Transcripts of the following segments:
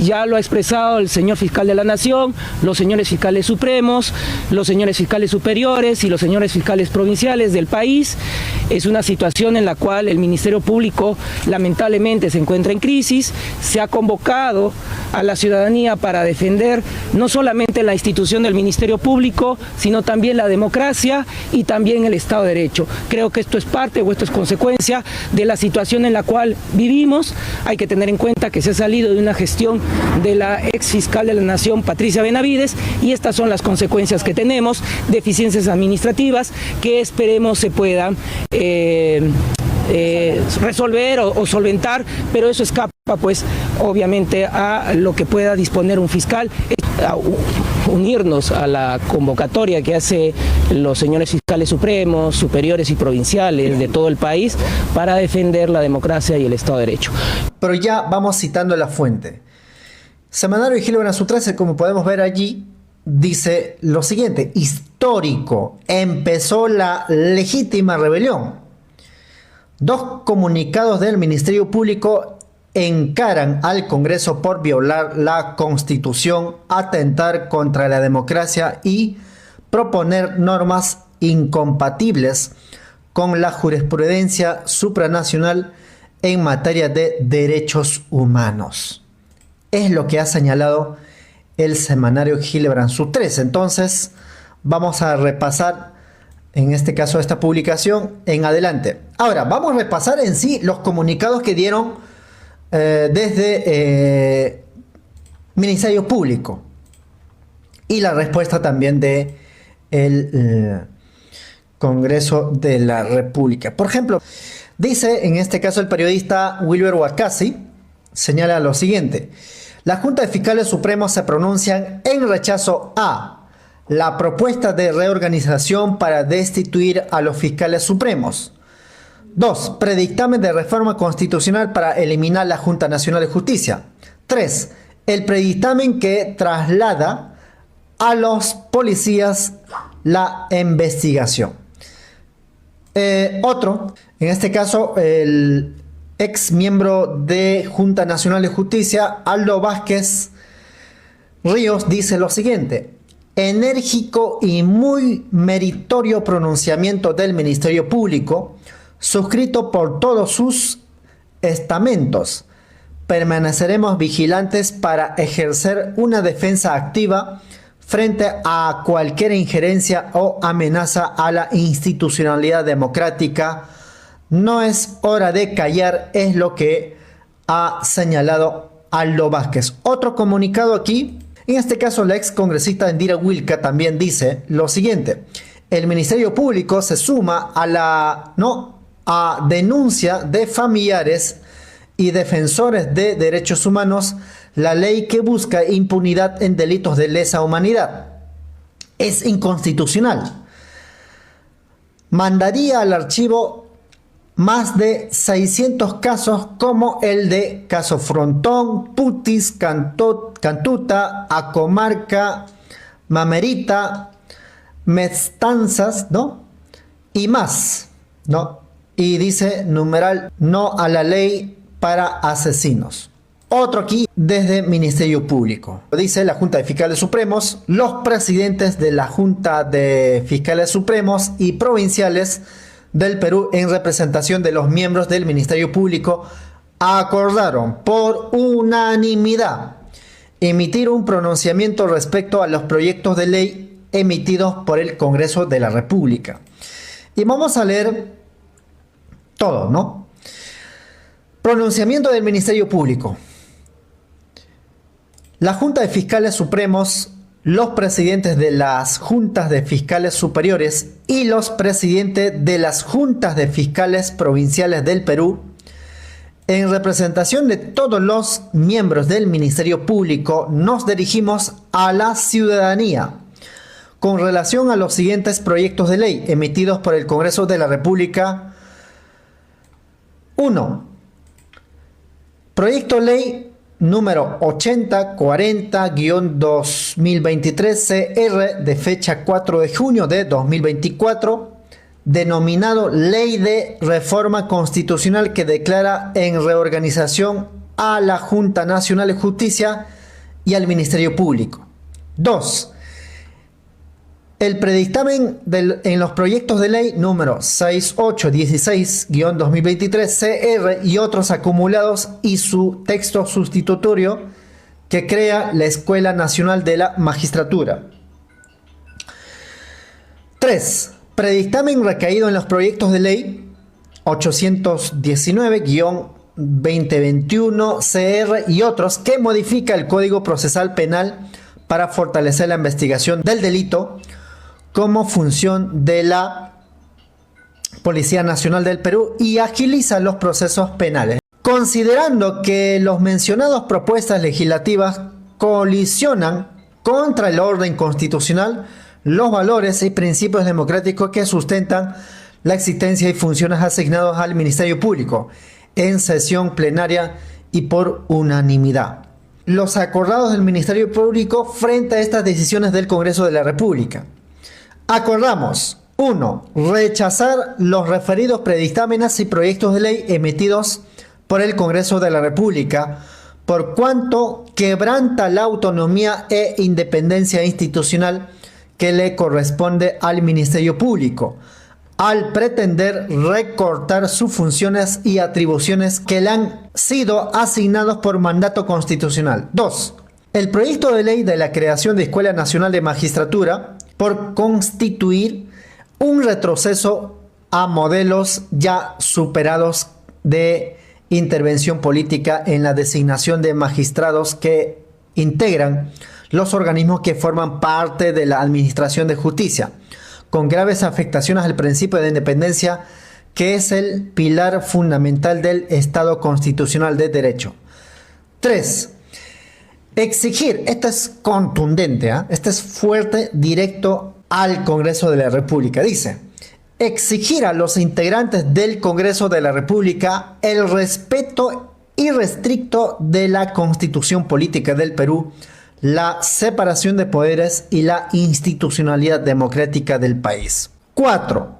ya lo ha expresado el señor fiscal de la Nación, los señores fiscales supremos, los señores fiscales superiores y los señores fiscales provinciales del país. Es una situación en la cual el Ministerio Público lamentablemente se encuentra en crisis. Se ha convocado a la ciudadanía para defender no solamente la institución del Ministerio Público, sino también la democracia y también el Estado de Derecho. Creo que esto es parte o esto es consecuencia de la situación en la cual vivimos. Hay que tener en cuenta que se ha salido de una gestión de la ex fiscal de la Nación, Patricia Benavides, y estas son las consecuencias que tenemos, deficiencias administrativas que esperemos se puedan resolver o solventar, pero eso escapa pues obviamente a lo que pueda disponer un fiscal. Unirnos a la convocatoria que hace los señores fiscales supremos, superiores y provinciales de todo el país para defender la democracia y el Estado de Derecho. Pero ya vamos citando la fuente. Semanario Hildebrand su 13, como podemos ver allí, dice lo siguiente: histórico, empezó la legítima rebelión. 2 comunicados del Ministerio Público encaran al Congreso por violar la Constitución, atentar contra la democracia y proponer normas incompatibles con la jurisprudencia supranacional en materia de derechos humanos. Es lo que ha señalado el semanario Hildebrand su 13. Entonces, vamos a repasar en este caso esta publicación en adelante. Ahora, vamos a repasar en sí los comunicados que dieron desde Ministerio Público y la respuesta también de el Congreso de la República. Por ejemplo, dice en este caso el periodista Wilber Huacasi, señala lo siguiente: la Junta de Fiscales Supremos se pronuncian en rechazo a la propuesta de reorganización para destituir a los fiscales supremos. 2. Predictamen de reforma constitucional para eliminar la Junta Nacional de Justicia. 3. El predictamen que traslada a los policías la investigación. Otro, en este caso, el ex miembro de Junta Nacional de Justicia, Aldo Vázquez Ríos, dice lo siguiente: enérgico y muy meritorio pronunciamiento del Ministerio Público, suscrito por todos sus estamentos. Permaneceremos vigilantes para ejercer una defensa activa frente a cualquier injerencia o amenaza a la institucionalidad democrática. No es hora de callar, es lo que ha señalado Aldo Vázquez. Otro comunicado aquí, en este caso la ex congresista Indira Wilca también dice lo siguiente: el Ministerio Público se suma a la denuncia de familiares y defensores de derechos humanos, la ley que busca impunidad en delitos de lesa humanidad. Es inconstitucional. Mandaría al archivo más de 600 casos como el de Caso Frontón, Putis, Cantuta, Acomarca, Mamerita, Mestanzas, ¿no? Y más, ¿no? Y dice numeral no a la ley para asesinos. Otro aquí desde Ministerio Público. Dice la Junta de Fiscales Supremos: los presidentes de la Junta de Fiscales Supremos y provinciales del Perú, en representación de los miembros del Ministerio Público, acordaron por unanimidad emitir un pronunciamiento respecto a los proyectos de ley emitidos por el Congreso de la República. Y vamos a leer todo, ¿no? Pronunciamiento del Ministerio Público. La Junta de Fiscales Supremos, los presidentes de las Juntas de Fiscales Superiores y los presidentes de las Juntas de Fiscales Provinciales del Perú, en representación de todos los miembros del Ministerio Público, nos dirigimos a la ciudadanía con relación a los siguientes proyectos de ley emitidos por el Congreso de la República. 1. Proyecto ley número 8040-2023 CR de fecha 4 de junio de 2024, denominado Ley de Reforma Constitucional, que declara en reorganización a la Junta Nacional de Justicia y al Ministerio Público. 2. El predictamen en los proyectos de ley número 6816-2023 CR y otros acumulados y su texto sustitutorio que crea la Escuela Nacional de la Magistratura. 3. Predictamen recaído en los proyectos de ley 819-2021 CR y otros que modifica el Código Procesal Penal para fortalecer la investigación del delito como función de la Policía Nacional del Perú y agiliza los procesos penales. Considerando que los mencionados propuestas legislativas colisionan contra el orden constitucional, los valores y principios democráticos que sustentan la existencia y funciones asignados al Ministerio Público en sesión plenaria y por unanimidad. Los acordados del Ministerio Público frente a estas decisiones del Congreso de la República. Acordamos 1. Rechazar los referidos predictámenes y proyectos de ley emitidos por el Congreso de la República por cuanto quebranta la autonomía e independencia institucional que le corresponde al Ministerio Público, al pretender recortar sus funciones y atribuciones que le han sido asignados por mandato constitucional. 2. El proyecto de ley de la creación de Escuela Nacional de Magistratura por constituir un retroceso a modelos ya superados de intervención política en la designación de magistrados que integran los organismos que forman parte de la Administración de Justicia, con graves afectaciones al principio de independencia, que es el pilar fundamental del Estado constitucional de derecho. 3. Exigir, esto es contundente, esto es fuerte, directo al Congreso de la República. Dice, exigir a los integrantes del Congreso de la República el respeto irrestricto de la Constitución Política del Perú, la separación de poderes y la institucionalidad democrática del país. 4.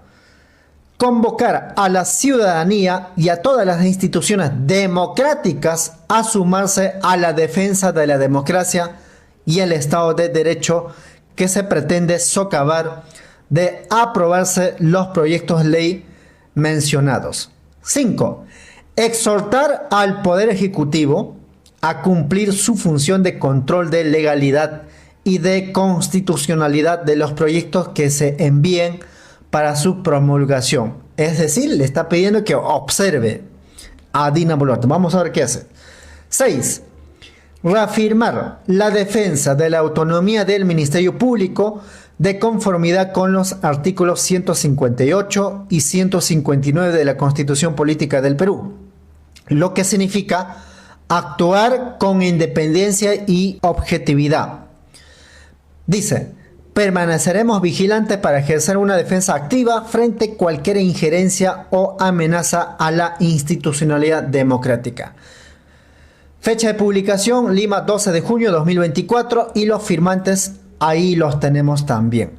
Convocar a la ciudadanía y a todas las instituciones democráticas a sumarse a la defensa de la democracia y el Estado de Derecho que se pretende socavar de aprobarse los proyectos de ley mencionados. 5. Exhortar al Poder Ejecutivo a cumplir su función de control de legalidad y de constitucionalidad de los proyectos que se envíen para su promulgación. Es decir, le está pidiendo que observe a Dina Boluarte. Vamos a ver qué hace. 6. Reafirmar la defensa de la autonomía del Ministerio Público de conformidad con los artículos 158 y 159 de la Constitución Política del Perú, lo que significa actuar con independencia y objetividad. Dice, permaneceremos vigilantes para ejercer una defensa activa frente a cualquier injerencia o amenaza a la institucionalidad democrática. Fecha de publicación, Lima, 12 de junio de 2024, y los firmantes ahí los tenemos también.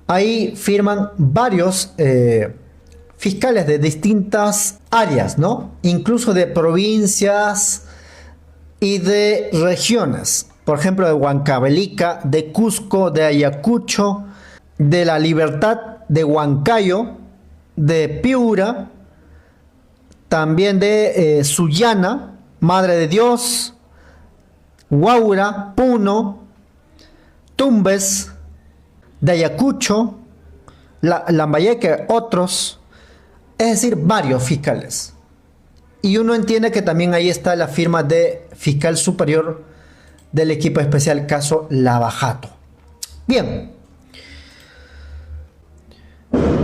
Ahí firman varios fiscales de distintas áreas, ¿no? Incluso de provincias y de regiones. Por ejemplo, de Huancavelica, de Cusco, de Ayacucho, de La Libertad, de Huancayo, de Piura, también de Sullana, Madre de Dios, Huaura, Puno, Tumbes, de Ayacucho, Lambayeque, otros, es decir, varios fiscales. Y uno entiende que también ahí está la firma de fiscal superior del equipo especial caso Lavajato. Bien,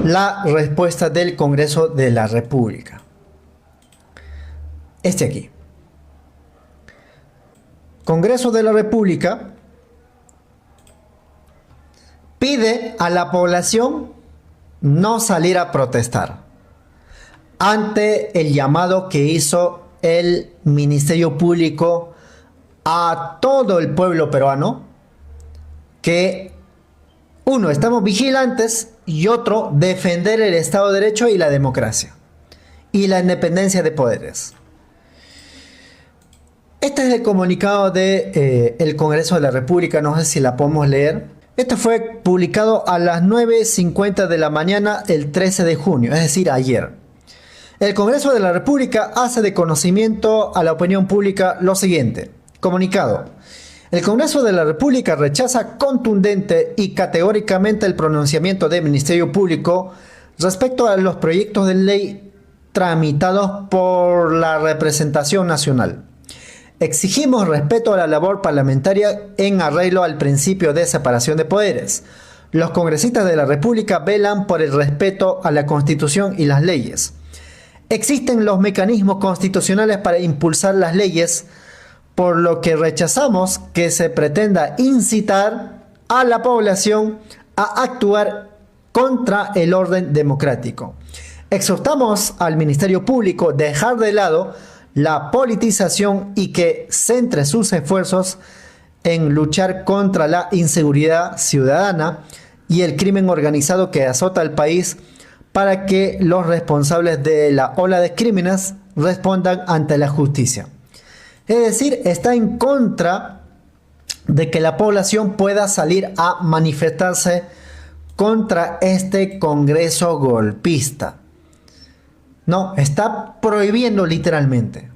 la respuesta del Congreso de la República. Este aquí. Congreso de la República pide a la población no salir a protestar ante el llamado que hizo el Ministerio Público a todo el pueblo peruano, que uno, estamos vigilantes, y otro, defender el Estado de Derecho y la democracia y la independencia de poderes. Este es el comunicado de el Congreso de la República, no sé si la podemos leer. Este fue publicado a las 9:50 de la mañana el 13 de junio, es decir, ayer. El Congreso de la República hace de conocimiento a la opinión pública lo siguiente. Comunicado. El Congreso de la República rechaza contundente y categóricamente el pronunciamiento del Ministerio Público respecto a los proyectos de ley tramitados por la representación nacional. Exigimos respeto a la labor parlamentaria en arreglo al principio de separación de poderes. Los congresistas de la República velan por el respeto a la Constitución y las leyes. Existen los mecanismos constitucionales para impulsar las leyes, por lo que rechazamos que se pretenda incitar a la población a actuar contra el orden democrático. Exhortamos al Ministerio Público a dejar de lado la politización y que centre sus esfuerzos en luchar contra la inseguridad ciudadana y el crimen organizado que azota al país, para que los responsables de la ola de crímenes respondan ante la justicia. Es decir, está en contra de que la población pueda salir a manifestarse contra este Congreso golpista. No, está prohibiendo literalmente.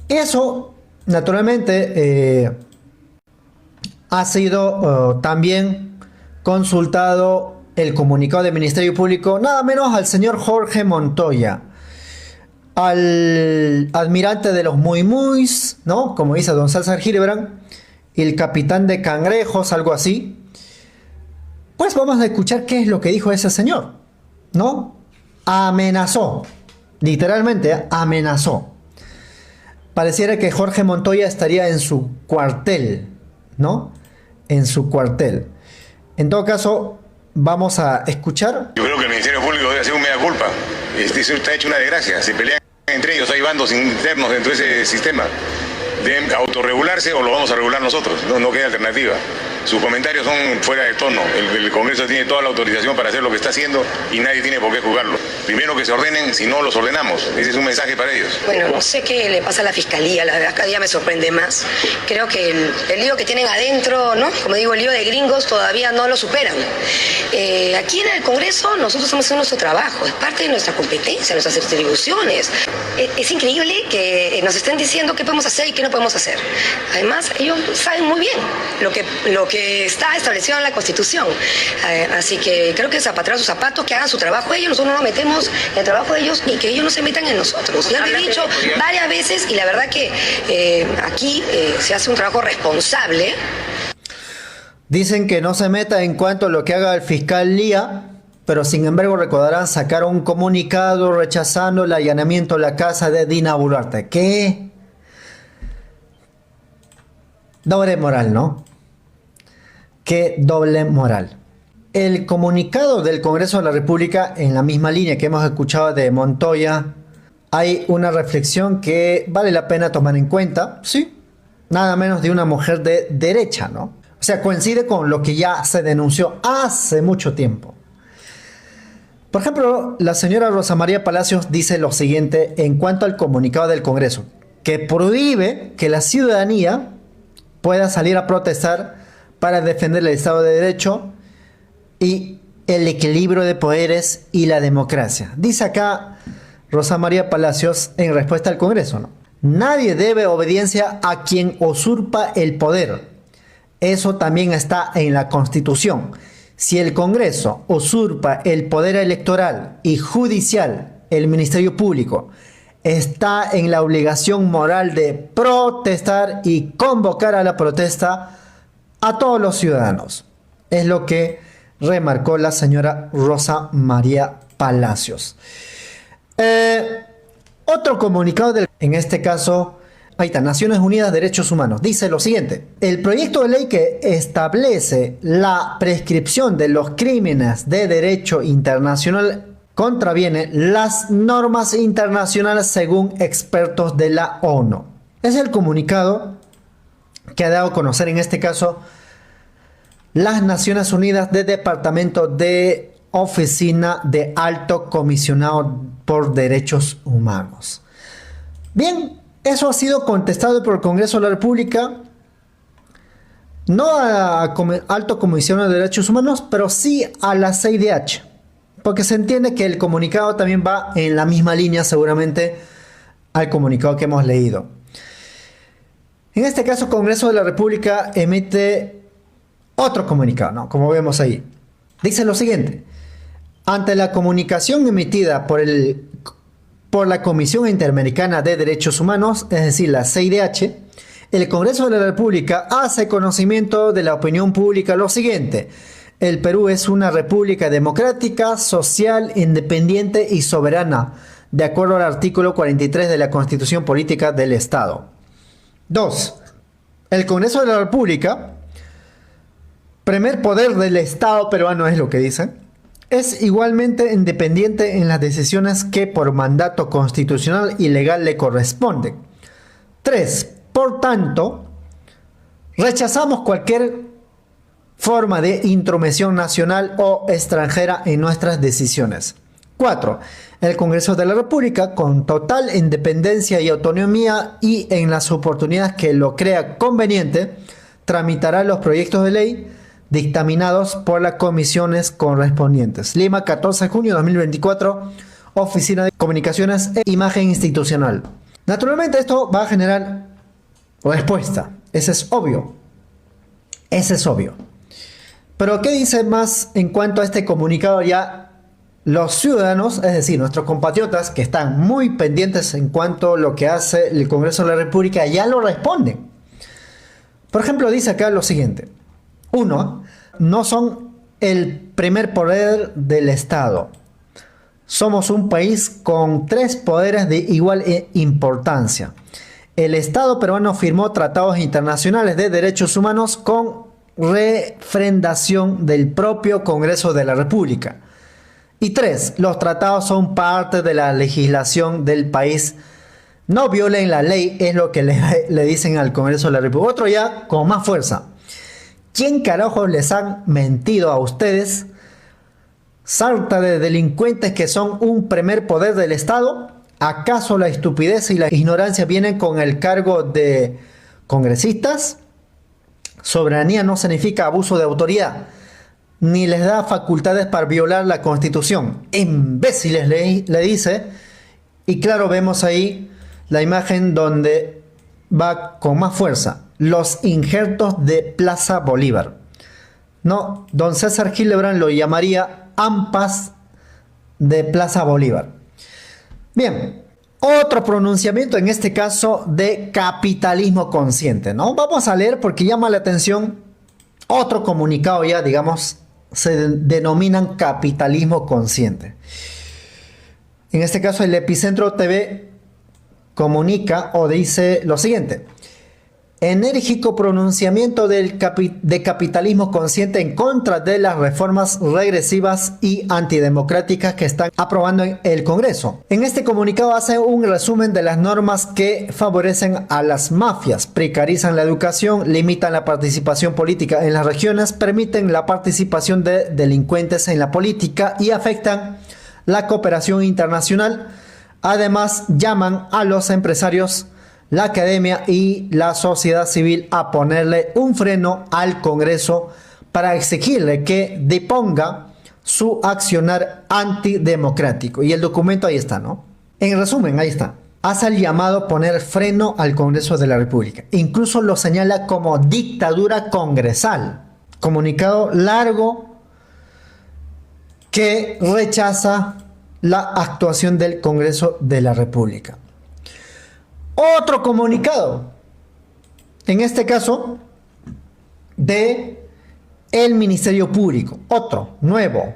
Eso, naturalmente, ha sido también consultado el comunicado del Ministerio Público, nada menos al señor Jorge Montoya, al admirante de los Muy Muys, ¿no? Como dice don César Hildebrand, y el capitán de cangrejos, algo así. Pues vamos a escuchar qué es lo que dijo ese señor, ¿no? Amenazó, literalmente amenazó. Pareciera que Jorge Montoya estaría en su cuartel, ¿no? En su cuartel. En todo caso, vamos a escuchar. Yo creo que el Ministerio Público debe hacer un mea culpa. Eso está hecho una desgracia. Se pelean entre ellos, hay bandos internos dentro de ese sistema. Deben autorregularse o lo vamos a regular nosotros. No queda alternativa. Sus comentarios son fuera de tono. El Congreso tiene toda la autorización para hacer lo que está haciendo y nadie tiene por qué juzgarlo. Primero que se ordenen, si no los ordenamos. Ese es un mensaje para ellos. Bueno, no sé qué le pasa a la Fiscalía, la verdad cada día me sorprende más. Creo que el lío que tienen adentro, ¿no? Como digo, el lío de gringos todavía no lo superan. Aquí en el Congreso nosotros estamos haciendo nuestro trabajo, es parte de nuestra competencia, nuestras atribuciones. Es increíble que nos estén diciendo qué podemos hacer y qué no podemos hacer. Además, ellos saben muy bien lo que está establecido en la Constitución. Así que creo que zapatear sus zapatos, que hagan su trabajo ellos, nosotros no nos metemos en el trabajo de ellos y que ellos no se metan en nosotros. Ya lo he dicho varias veces y la verdad que aquí se hace un trabajo responsable. Dicen que no se meta en cuanto a lo que haga el fiscal Lía, pero sin embargo recordarán sacar un comunicado rechazando el allanamiento a la casa de Dina Boluarte. ¿Qué? Doble moral, ¿no? Qué doble moral. El comunicado del Congreso de la República, en la misma línea que hemos escuchado de Montoya, hay una reflexión que vale la pena tomar en cuenta, sí, nada menos de una mujer de derecha, ¿no? O sea, coincide con lo que ya se denunció hace mucho tiempo. Por ejemplo, la señora Rosa María Palacios dice lo siguiente en cuanto al comunicado del Congreso, que prohíbe que la ciudadanía pueda salir a protestar para defender el Estado de Derecho y el equilibrio de poderes y la democracia. Dice acá Rosa María Palacios en respuesta al Congreso, ¿no? Nadie debe obediencia a quien usurpa el poder. Eso también está en la Constitución. Si el Congreso usurpa el poder electoral y judicial, el Ministerio Público está en la obligación moral de protestar y convocar a la protesta a todos los ciudadanos. Es lo que remarcó la señora Rosa María Palacios. Otro comunicado, en este caso, ahí está, Naciones Unidas Derechos Humanos, dice lo siguiente: el proyecto de ley que establece la prescripción de los crímenes de derecho internacional contraviene las normas internacionales según expertos de la ONU. Es el comunicado que ha dado a conocer en este caso las Naciones Unidas de Departamento de Oficina de Alto Comisionado por Derechos Humanos. Bien, Eso ha sido contestado por el Congreso de la República, no a Alto Comisionado de Derechos Humanos, pero sí a la CIDH, porque se entiende que el comunicado también va en la misma línea seguramente al comunicado que hemos leído. En este caso, Congreso de la República emite otro comunicado, ¿no? Como vemos ahí. Dice lo siguiente: ante la comunicación emitida por la Comisión Interamericana de Derechos Humanos, es decir, la CIDH, el Congreso de la República hace conocimiento de la opinión pública lo siguiente: el Perú es una república democrática, social, independiente y soberana, de acuerdo al artículo 43 de la Constitución Política del Estado. 2. El Congreso de la República, primer poder del Estado peruano, es lo que dice, es igualmente independiente en las decisiones que por mandato constitucional y legal le corresponden. 3. Por tanto, rechazamos cualquier forma de intromisión nacional o extranjera en nuestras decisiones. 4. El Congreso de la República, con total independencia y autonomía y en las oportunidades que lo crea conveniente, tramitará los proyectos de ley dictaminados por las comisiones correspondientes. Lima, 14 de junio de 2024, Oficina de Comunicaciones e Imagen Institucional. Naturalmente esto va a generar respuesta, ese es obvio. Ese es obvio. Pero ¿qué dice más en cuanto a este comunicado ya? Los ciudadanos, es decir, nuestros compatriotas que están muy pendientes en cuanto a lo que hace el Congreso de la República, ya lo responden. Por ejemplo, dice acá lo siguiente: 1. No son el primer poder del Estado. Somos un país con 3 poderes de igual importancia. El Estado peruano firmó tratados internacionales de derechos humanos con refrendación del propio Congreso de la República. Y 3. Los tratados son parte de la legislación del país. No violen la ley, es lo que le dicen al Congreso de la República. Otro ya con más fuerza: ¿quién carajos les han mentido a ustedes? ¿Sarta de delincuentes que son un primer poder del Estado? ¿Acaso la estupidez y la ignorancia vienen con el cargo de congresistas? Soberanía no significa abuso de autoridad, ni les da facultades para violar la Constitución. Imbéciles, le dice. Y claro, vemos ahí la imagen donde va con más fuerza: los injertos de Plaza Bolívar. No, don César Gildebrand lo llamaría AMPAs de Plaza Bolívar. Bien, otro pronunciamiento, en este caso de capitalismo consciente, ¿no? Vamos a leer porque llama la atención otro comunicado ya, digamos, se denominan capitalismo consciente. En este caso, el Epicentro TV comunica o dice lo siguiente: enérgico pronunciamiento de capitalismo consciente en contra de las reformas regresivas y antidemocráticas que están aprobando en el Congreso. En este comunicado hace un resumen de las normas que favorecen a las mafias, precarizan la educación, limitan la participación política en las regiones, permiten la participación de delincuentes en la política y afectan la cooperación internacional. Además, llaman a los empresarios, la academia y la sociedad civil a ponerle un freno al Congreso para exigirle que deponga su accionar antidemocrático. Y el documento ahí está, ¿no? En resumen, ahí está. Hace el llamado a poner freno al Congreso de la República. Incluso lo señala como dictadura congresal. Comunicado largo que rechaza la actuación del Congreso de la República. Otro comunicado, en este caso de el Ministerio Público, otro nuevo,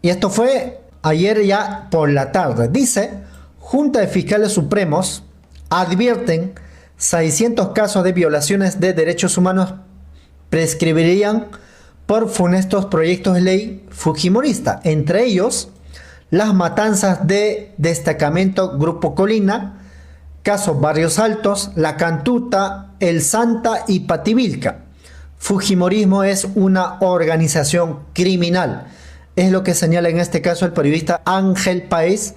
y esto fue ayer ya por la tarde. Dice: Junta de Fiscales Supremos advierten 600 casos de violaciones de derechos humanos prescribirían por funestos proyectos de ley fujimorista, entre ellos las matanzas de destacamento Grupo Colina, casos Barrios Altos, La Cantuta, El Santa y Pativilca. Fujimorismo es una organización criminal, es lo que señala en este caso el periodista Ángel Paez.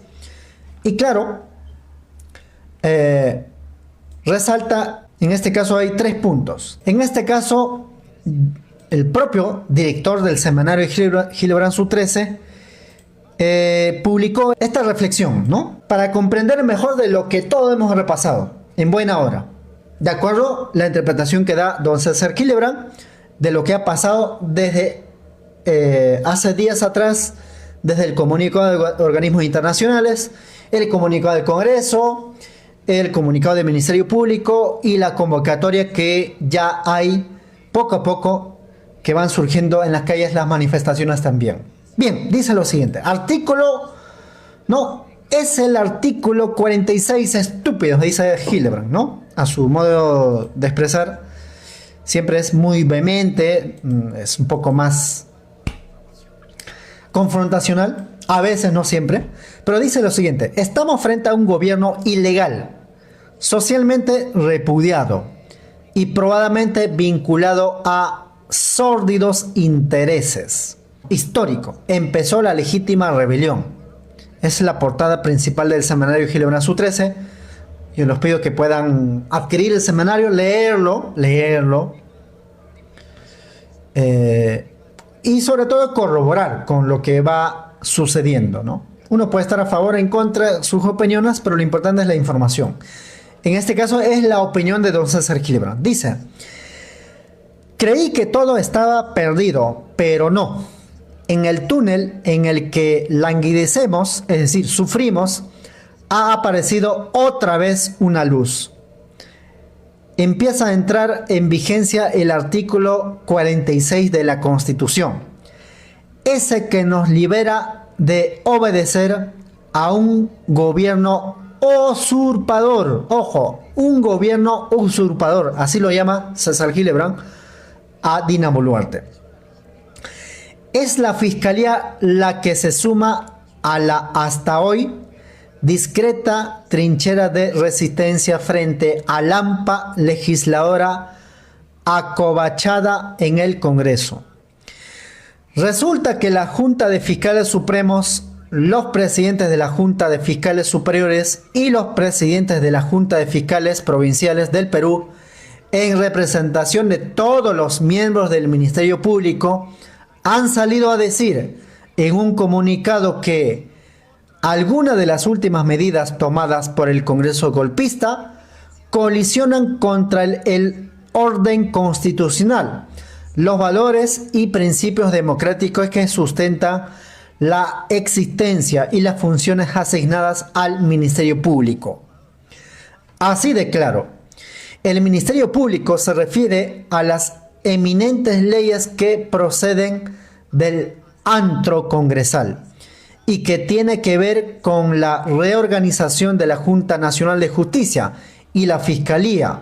Y claro, resalta, en este caso hay 3 puntos. En este caso, el propio director del semanario Hildebrand Su 13 publicó esta reflexión, ¿no? Para comprender mejor de lo que todos hemos repasado, en buena hora. De acuerdo a la interpretación que da don César Hildebrand de lo que ha pasado desde hace días atrás, desde el comunicado de organismos internacionales, el comunicado del Congreso, el comunicado del Ministerio Público y la convocatoria que ya hay poco a poco que van surgiendo en las calles las manifestaciones también. Bien, dice lo siguiente, es el artículo 46 estúpido, dice Hildebrand, ¿no? A su modo de expresar, siempre es muy vehemente, es un poco más confrontacional, a veces, no siempre, pero dice lo siguiente, estamos frente a un gobierno ilegal, socialmente repudiado y probadamente vinculado a sórdidos intereses. Histórico, empezó la legítima rebelión. Es la portada principal del semanario Hildebrand Su 13. Yo les pido que puedan adquirir el semanario, leerlo, y sobre todo corroborar con lo que va sucediendo, ¿no? Uno puede estar a favor o en contra de sus opiniones, pero lo importante es la información. En este caso es la opinión de don César Hildebrand. Dice, creí que todo estaba perdido, pero no. En el túnel en el que languidecemos, es decir, sufrimos, ha aparecido otra vez una luz. Empieza a entrar en vigencia el artículo 46 de la Constitución, ese que nos libera de obedecer a un gobierno usurpador. Ojo, un gobierno usurpador, así lo llama César Hildebrand a Dina Boluarte. Es la Fiscalía la que se suma a la hasta hoy discreta trinchera de resistencia frente al AMPA legisladora acobachada en el Congreso. Resulta que la Junta de Fiscales Supremos, los presidentes de la Junta de Fiscales Superiores y los presidentes de la Junta de Fiscales Provinciales del Perú, en representación de todos los miembros del Ministerio Público, han salido a decir en un comunicado que algunas de las últimas medidas tomadas por el Congreso golpista colisionan contra el orden constitucional, los valores y principios democráticos que sustentan la existencia y las funciones asignadas al Ministerio Público. Así de claro, el Ministerio Público se refiere a las eminentes leyes que proceden del antro congresal y que tiene que ver con la reorganización de la Junta Nacional de Justicia y la Fiscalía,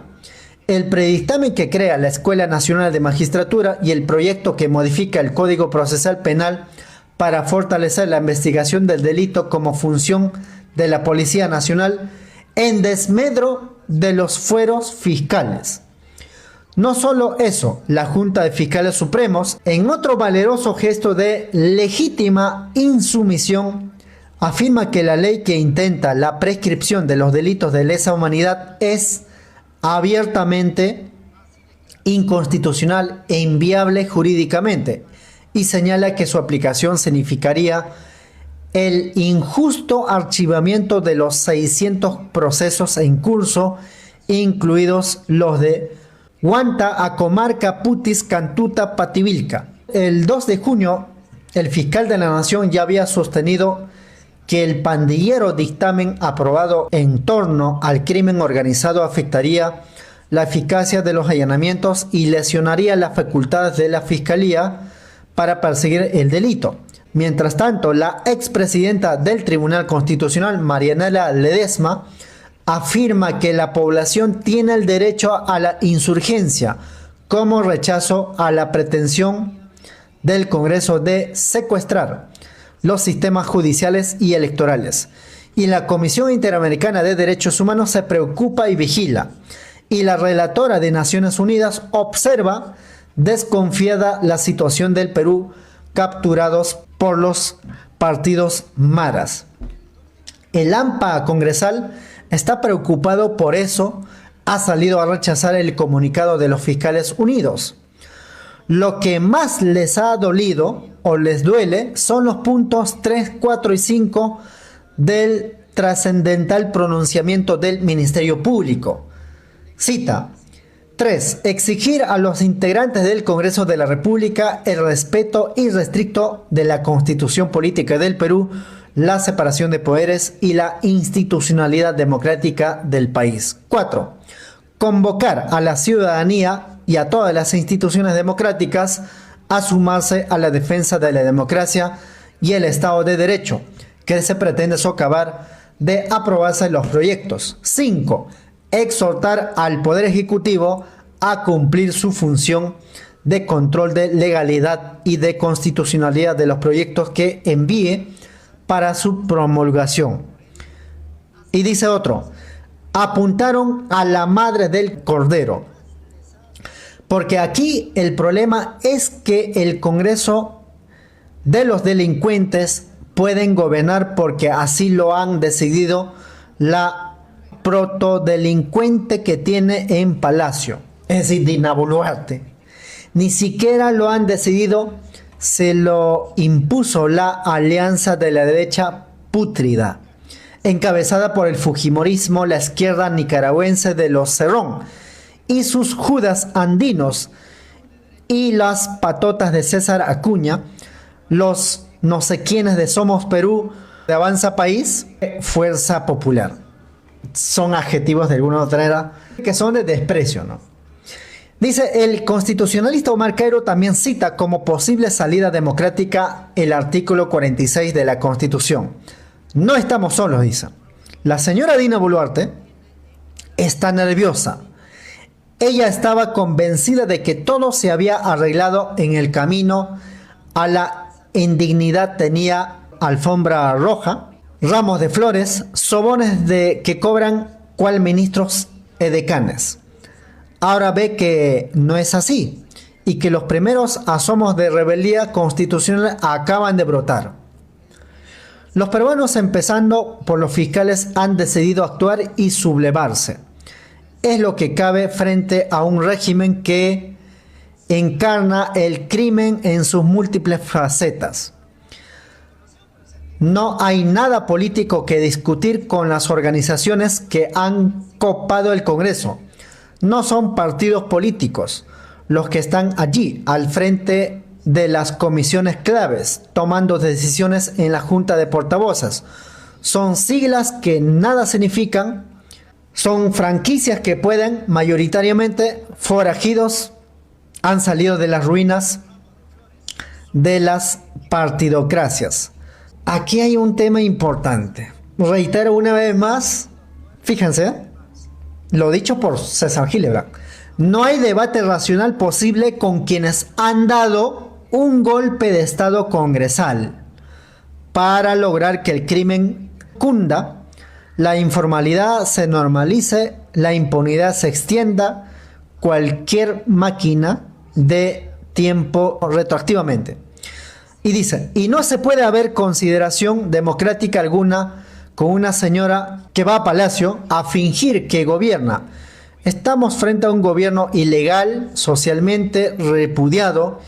el predictamen que crea la Escuela Nacional de Magistratura y el proyecto que modifica el Código Procesal Penal para fortalecer la investigación del delito como función de la Policía Nacional en desmedro de los fueros fiscales. No solo eso, la Junta de Fiscales Supremos, en otro valeroso gesto de legítima insumisión, afirma que la ley que intenta la prescripción de los delitos de lesa humanidad es abiertamente inconstitucional e inviable jurídicamente, y señala que su aplicación significaría el injusto archivamiento de los 600 procesos en curso, incluidos los de Huanta, Acomarca, Putis, Cantuta, Pativilca. El 2 de junio, el fiscal de la Nación ya había sostenido que el pandillero dictamen aprobado en torno al crimen organizado afectaría la eficacia de los allanamientos y lesionaría las facultades de la Fiscalía para perseguir el delito. Mientras tanto, la expresidenta del Tribunal Constitucional, Marianela Ledesma, afirma que la población tiene el derecho a la insurgencia como rechazo a la pretensión del Congreso de secuestrar los sistemas judiciales y electorales. Y la Comisión Interamericana de Derechos Humanos se preocupa y vigila. Y la relatora de Naciones Unidas observa desconfiada la situación del Perú capturados por los partidos maras. El AMPA congresal está preocupado por eso ha salido a rechazar el comunicado de los fiscales unidos. Lo que más les ha dolido o les duele son los puntos 3, 4 y 5 del trascendental pronunciamiento del Ministerio Público. Cita: 3. Exigir a los integrantes del Congreso de la República el respeto irrestricto de la Constitución Política del Perú, la separación de poderes y la institucionalidad democrática del país. 4. Convocar a la ciudadanía y a todas las instituciones democráticas a sumarse a la defensa de la democracia y el Estado de Derecho, que se pretende socavar de aprobarse los proyectos. 5. Exhortar al Poder Ejecutivo a cumplir su función de control de legalidad y de constitucionalidad de los proyectos que envíe para su promulgación. Y dice otro: apuntaron a la madre del cordero. Porque aquí el problema es que el Congreso de los delincuentes pueden gobernar porque así lo han decidido la protodelincuente que tiene en Palacio, es decir, Dina Boluarte. Ni siquiera lo han decidido, se lo impuso la alianza de la derecha pútrida, encabezada por el fujimorismo, la izquierda nicaragüense de los Cerrón y sus Judas andinos y las patotas de César Acuña, los no sé quiénes de Somos Perú, de Avanza País, Fuerza Popular. Son adjetivos de alguna otra manera que son de desprecio, ¿no? Dice el constitucionalista Omar Cairo, también cita como posible salida democrática el artículo 46 de la Constitución. No estamos solos, dice. La señora Dina Boluarte está nerviosa. Ella estaba convencida de que todo se había arreglado en el camino a la indignidad. Tenía alfombra roja, ramos de flores, sobones que cobran cual ministros edecanes. Ahora ve que no es así y que los primeros asomos de rebeldía constitucional acaban de brotar. Los peruanos, empezando por los fiscales, han decidido actuar y sublevarse. Es lo que cabe frente a un régimen que encarna el crimen en sus múltiples facetas. No hay nada político que discutir con las organizaciones que han copado el Congreso. No son partidos políticos los que están allí al frente de las comisiones claves, tomando decisiones en la Junta de Portavoces. Son siglas que nada significan. Son franquicias que pueden, mayoritariamente forajidos, han salido de las ruinas de las partidocracias. Aquí hay un tema importante. Reitero una vez más, fíjense, lo dicho por César Gilebrandt. No hay debate racional posible con quienes han dado un golpe de Estado congresal para lograr que el crimen cunda, la informalidad se normalice, la impunidad se extienda, cualquier máquina de tiempo retroactivamente. Y dice, y no se puede haber consideración democrática alguna con una señora que va a Palacio a fingir que gobierna. Estamos frente a un gobierno ilegal, socialmente repudiado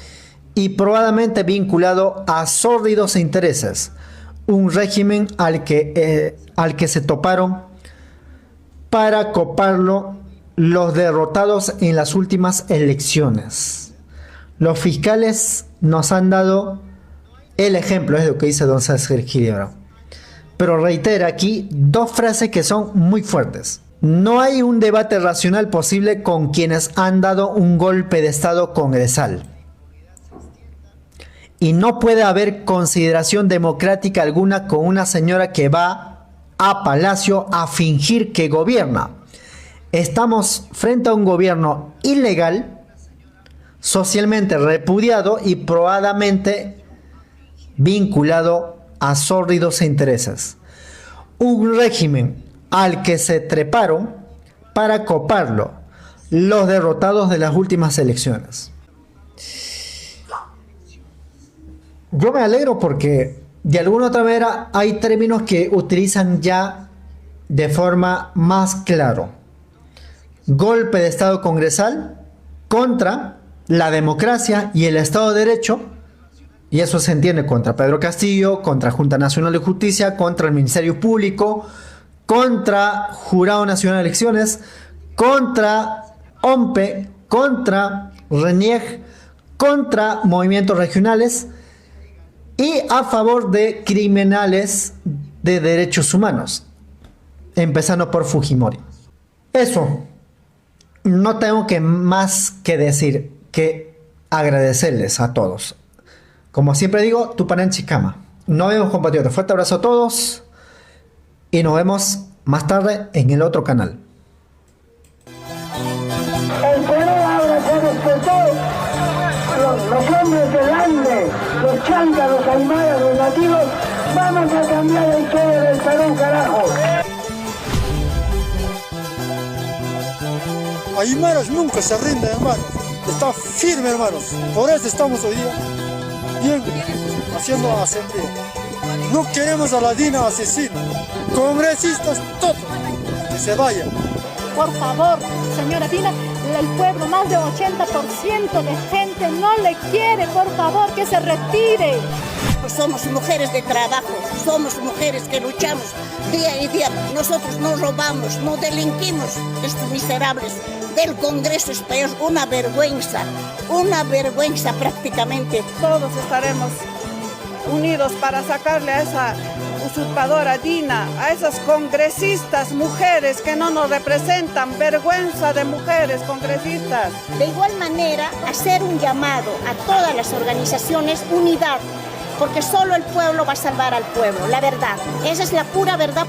y probablemente vinculado a sórdidos intereses. Un régimen al que se toparon para coparlo los derrotados en las últimas elecciones. Los fiscales nos han dado el ejemplo, es lo que dice don César Gilebrandt. Pero reitera aquí dos frases que son muy fuertes. No hay un debate racional posible con quienes han dado un golpe de Estado congresal. Y no puede haber consideración democrática alguna con una señora que va a Palacio a fingir que gobierna. Estamos frente a un gobierno ilegal, socialmente repudiado y probadamente vinculado a sórdidos intereses. Un régimen al que se treparon para coparlo los derrotados de las últimas elecciones. Yo me alegro porque de alguna otra manera hay términos que utilizan ya de forma más claro. golpe de Estado congresal contra la democracia y el Estado de Derecho, y eso se entiende contra Pedro Castillo, contra Junta Nacional de Justicia, contra el Ministerio Público, contra Jurado Nacional de Elecciones, contra OMPE, contra RENIEG, contra movimientos regionales y a favor de criminales de derechos humanos, empezando por Fujimori. Eso, no tengo más que decir que agradecerles a todos. Como siempre digo, Tupanen Chicama. Nos vemos, compatriotas. Fuerte abrazo a todos y nos vemos más tarde en el otro canal. El Perú ahora se despertó. Los hombres del Ande, los chancas, los aymaras, los nativos, vamos a cambiar la historia del Perú, carajo. Aymaras nunca se rinden, hermano. Está firme, hermanos. Por eso estamos hoy día bien haciendo asamblea. No queremos a la Dina asesina. Congresistas, todos, que se vayan. Por favor, señora Dina, el pueblo, más de 80% de gente no le quiere, por favor, que se retire. Somos mujeres de trabajo, somos mujeres que luchamos día y día. Nosotros no robamos, no delinquimos. Estos miserables del Congreso es peor, una vergüenza prácticamente. Todos estaremos unidos para sacarle a esa usurpadora Dina, a esas congresistas mujeres que no nos representan, vergüenza de mujeres congresistas. De igual manera, hacer un llamado a todas las organizaciones, unidad, porque solo el pueblo va a salvar al pueblo, la verdad. Esa es la pura verdad.